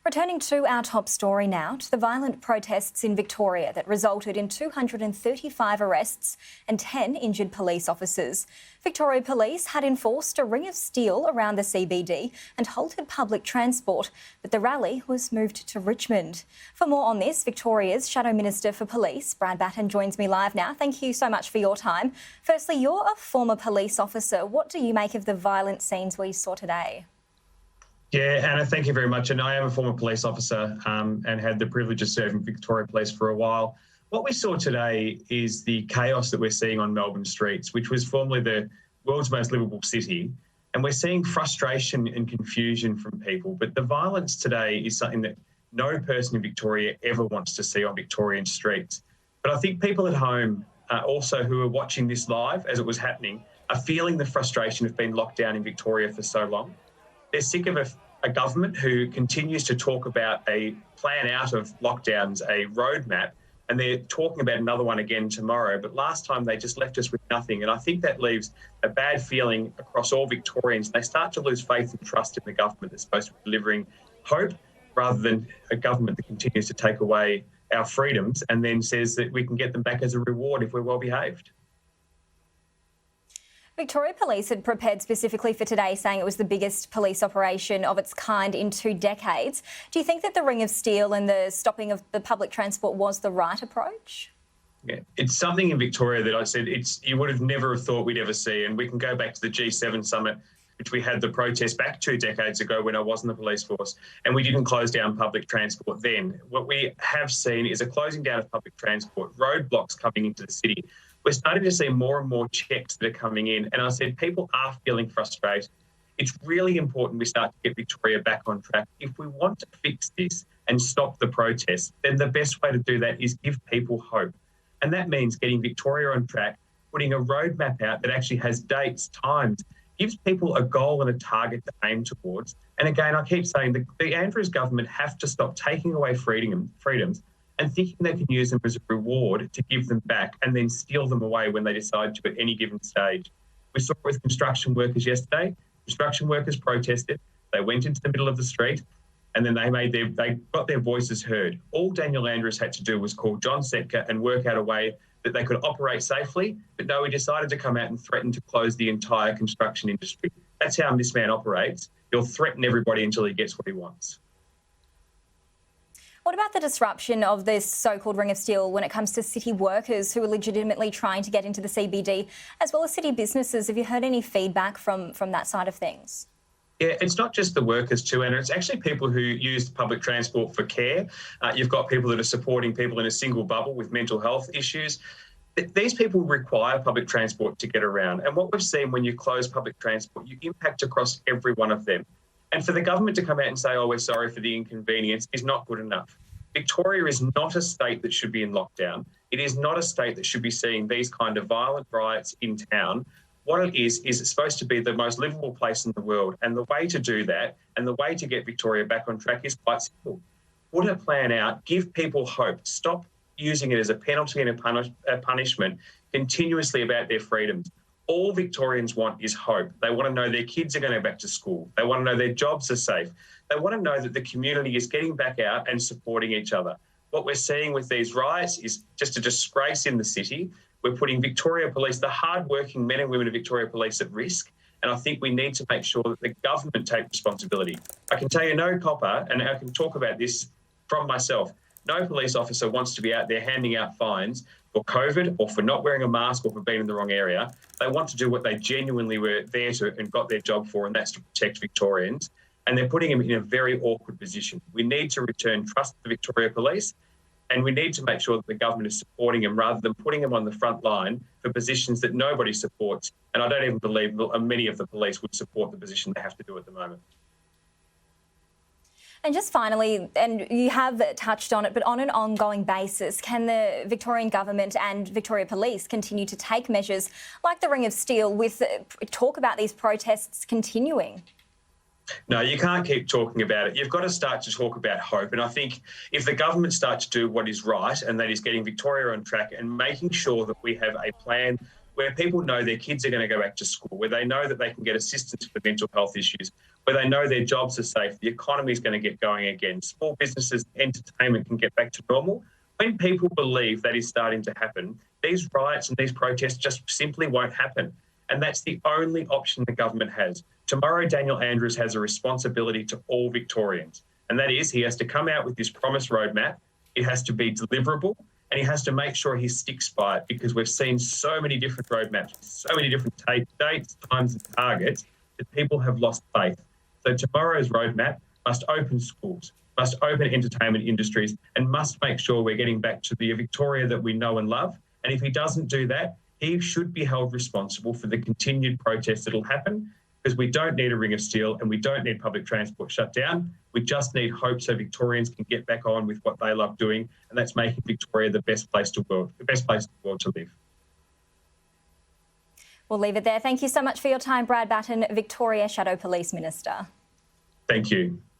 Returning to our top story now, to the violent protests in Victoria that resulted in 235 arrests and 10 injured police officers. Victoria Police had enforced a ring of steel around the CBD and halted public transport, but the rally was moved to Richmond. For more on this, Victoria's Shadow Minister for Police, Brad Batten, joins me live now. Thank you so much for your time. Firstly, you're a former police officer. What do you make of the violent scenes we saw today? Yeah, Anna, thank you very much. And I am a former police officer and had the privilege of serving Victoria Police for a while. What we saw today is the chaos that we're seeing on Melbourne streets, which was formerly the world's most livable city. And we're seeing frustration and confusion from people. But the violence today is something that no person in Victoria ever wants to see on Victorian streets. But I think people at home also who are watching this live as it was happening are feeling the frustration of being locked down in Victoria for so long. They're sick of a government who continues to talk about a plan out of lockdowns, a roadmap, and they're talking about another one again tomorrow. But last time they just left us with nothing. And I think that leaves a bad feeling across all Victorians. They start to lose faith and trust in the government that's supposed to be delivering hope rather than a government that continues to take away our freedoms and then says that we can get them back as a reward if we're well behaved. Victoria Police had prepared specifically for today, saying it was the biggest police operation of its kind in 2 decades. Do you think that the ring of steel and the stopping of the public transport was the right approach? Yeah, it's something in Victoria that I said you would have never have thought we'd ever see. And we can go back to the G7 summit, which we had the protest back 2 decades ago when I was in the police force, and we didn't close down public transport then. What we have seen is a closing down of public transport, roadblocks coming into the city. We're starting to see more and more checks that are coming in. And I said, people are feeling frustrated. It's really important we start to get Victoria back on track. If we want to fix this and stop the protests, then the best way to do that is give people hope. And that means getting Victoria on track, putting a roadmap out that actually has dates, times, gives people a goal and a target to aim towards. And again, I keep saying the Andrews government have to stop taking away freedoms and thinking they can use them as a reward to give them back and then steal them away when they decide to at any given stage. We saw it with construction workers yesterday. Construction workers protested. They went into the middle of the street and then they got their voices heard. All Daniel Andrews had to do was call John Setka and work out a way that they could operate safely. But no, he decided to come out and threaten to close the entire construction industry. That's how this man operates. He'll threaten everybody until he gets what he wants. What about the disruption of this so-called ring of steel when it comes to city workers who are legitimately trying to get into the CBD, as well as city businesses? Have you heard any feedback from that side of things? Yeah, it's not just the workers too, Anna. It's actually people who use public transport for care. You've got people that are supporting people in a single bubble with mental health issues. These people require public transport to get around. And what we've seen when you close public transport, you impact across every one of them. And for the government to come out and say, oh, we're sorry for the inconvenience is not good enough. Victoria is not a state that should be in lockdown. It is not a state that should be seeing these kind of violent riots in town. What it is it's supposed to be the most livable place in the world. And the way to do that and the way to get Victoria back on track is quite simple. Put a plan out, give people hope, stop using it as a penalty and a punishment continuously about their freedoms. All Victorians want is hope. They want to know their kids are going to go back to school. They want to know their jobs are safe. They want to know that the community is getting back out and supporting each other. What we're seeing with these riots is just a disgrace in the city. We're putting Victoria Police, the hard-working men and women of Victoria Police, at risk. And I think we need to make sure that the government take responsibility. I can tell you no copper, and I can talk about this from myself, no police officer wants to be out there handing out fines for COVID or for not wearing a mask or for being in the wrong area. They want to do what they genuinely were there to and got their job for, and that's to protect Victorians. And they're putting them in a very awkward position. We need to return trust to the Victoria Police, and we need to make sure that the government is supporting them rather than putting them on the front line for positions that nobody supports. And I don't even believe many of the police would support the position they have to do at the moment. And just finally, and you have touched on it, but on an ongoing basis, can the Victorian government and Victoria Police continue to take measures like the ring of steel with talk about these protests continuing? No, you can't keep talking about it. You've got to start to talk about hope. And I think if the government starts to do what is right, and that is getting Victoria on track and making sure that we have a plan where people know their kids are going to go back to school, where they know that they can get assistance for mental health issues, where they know their jobs are safe, the economy is going to get going again, small businesses, entertainment can get back to normal. When people believe that is starting to happen, these riots and these protests just simply won't happen. And that's the only option the government has. Tomorrow, Daniel Andrews has a responsibility to all Victorians, and that is he has to come out with this promised roadmap. It has to be deliverable, and he has to make sure he sticks by it, because we've seen so many different roadmaps, so many different dates, times and targets that people have lost faith. So tomorrow's roadmap must open schools, must open entertainment industries, and must make sure we're getting back to the Victoria that we know and love. And if he doesn't do that, he should be held responsible for the continued protests that will happen, because we don't need a ring of steel and we don't need public transport shut down. We just need hope so Victorians can get back on with what they love doing, and that's making Victoria the best place in the world to live. We'll leave it there. Thank you so much for your time, Brad Batten, Victoria Shadow Police Minister. Thank you.